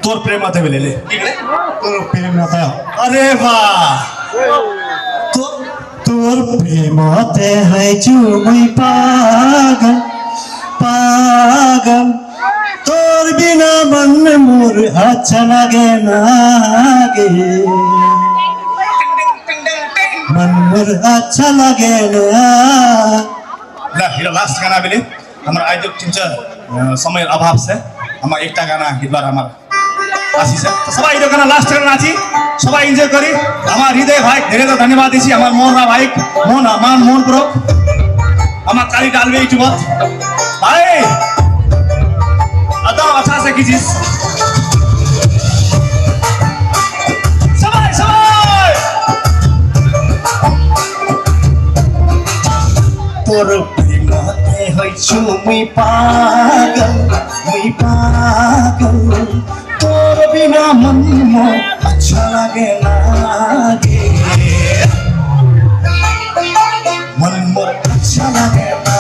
তোর প্রেম মাতে বেলেলে তোর প্রেম মাতা আরে বাহ তোর প্রেমতে হয়েছু মুই পাগল পাগল তোর বিনা মন মোর আচ্ছা লাগে না গে মন মোর আচ্ছা লাগে না ला हिरो लास्ट गाना बेले हाम्रो आइज चिन्छ समय अभाव छ हाम्रो एकटा गाना हिटबार हाम्रो आसी छ सबै यो गाना लास्ट गाना नाची सबै इन्जॉय गरी हाम्रो हृदय भाइ धेरै धेरै धन्यवाद दिसी हाम्रो मोहन भाइ मोहन ब्रो हाम्रो काली डालवे युट्युबर भाइ अदा अच्छा से कीजिए তোর প্রেমতে হইছু মুই পাগল তোর বিনা মন মোর আচ্ছা লাগে না গে মন মোর আচ্ছা লাগে না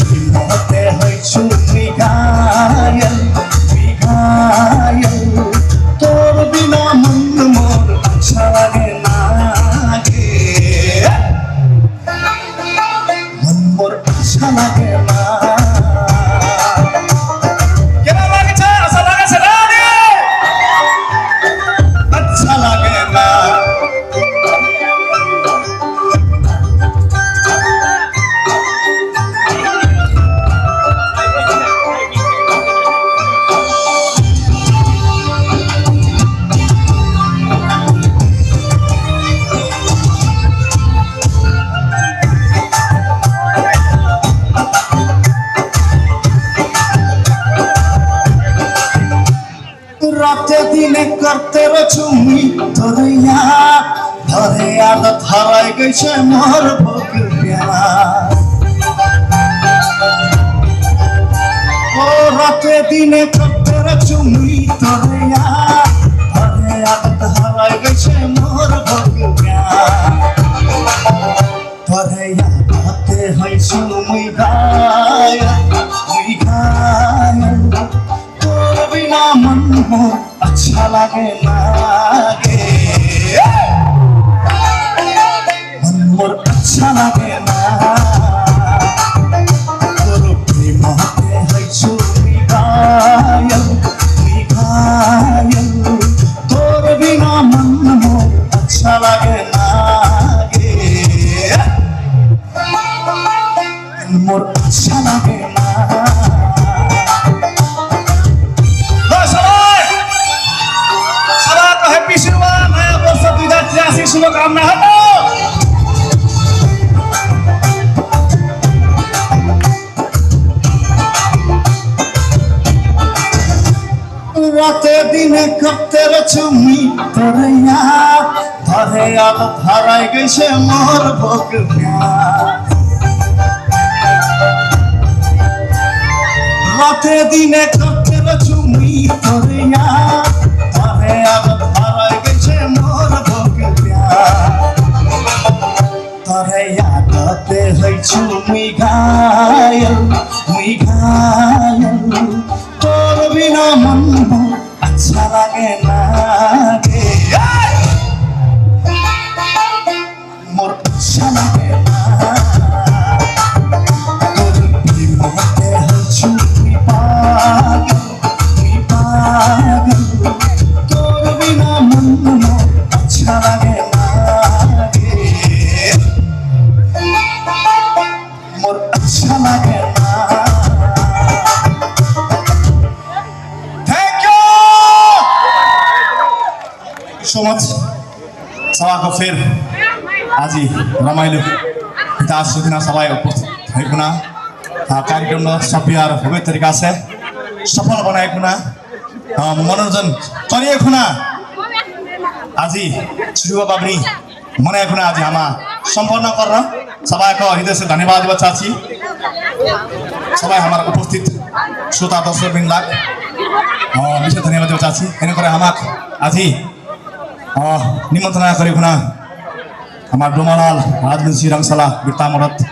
প্রেমতে হইছু মুই ঘায়ল তোর বিনা মন মোর আচ্ছা লাগে না अच्छा लगे ना केना लागे छ अच्छा लागे छ रानी अच्छा लगे ना राते दिने करते रचुमी धरे आदत हराई गई छे मोर बकरिया ओ राते दिने करते रचुमी धरे आदत हराई गई छे मोर बकरिया धरे आदते है सुमी गाय तोर बिना मन मोर अच्छा लगे ना गे मन मोर अच्छा लगे ना तोर प्रेमते हइछु गायल तोर बिना मन मोर अच्छा लगे ना गे मन मोर अच्छा लगे ना शुभकामना हतो राते दिने करते रचुमी धरैया धरे आदत हराई गई छे मोर बकरिया राते दिने करते रचुमी धरैया धरे आदत हराई गई छे मोर तोरे यादते हइछु मुई घायल तोर बिना मन अच्छा लगे ना गे मोर अच्छा लगे ना तोर प्रेमते हइछु मुई पागल तोर बिना मन अच्छा लगे ना मोर अच्छा लगे ना थैंक यू सो मच सभाको फेर आज रमाइलो पिता सुखना सभाय उपस्थित भएकोना कार्यक्रम सभ्य और भव्य तरीका से सफल बनाएकोना मनोरंजन चलिएकोना आज शुरू बाबरी मनाएकोना आज हम संपन्न कर सभा को हृदय से धन्यवाद चाची सबै हमारा उपस्थित श्रोता दर्शक बिन लाख विशेष धन्यवाद चाची एने करे हमाक आज निमंत्रणा करेकुना हमार डोमालाल राजवंशी रंगशाला बिरता मरत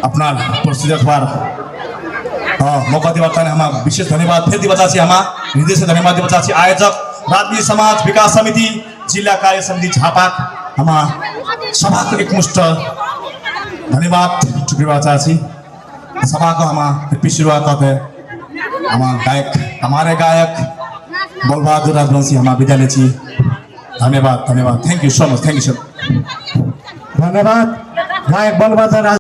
अपना प्रसिद्ध अखबार मौका दिवा ताने हम विशेष धन्यवाद फिर दिवा चाहछी हम निर्देशक धन्यवाद दिवा चाहछी आयोजक राजनीति समाज विकास समिति जिल्ला कार्य समिति झापा हम सभाको एकमुष्ट धन्यवाद चुक्रिवा चाहछी सभाको हम पिछुआ कथे हम गायक हमारे गायक बलबहादुर राजवंशी हम विद्यालय छी धन्यवाद धन्यवाद थैंक यू सो मच धन्यवाद गायक बलबहादुर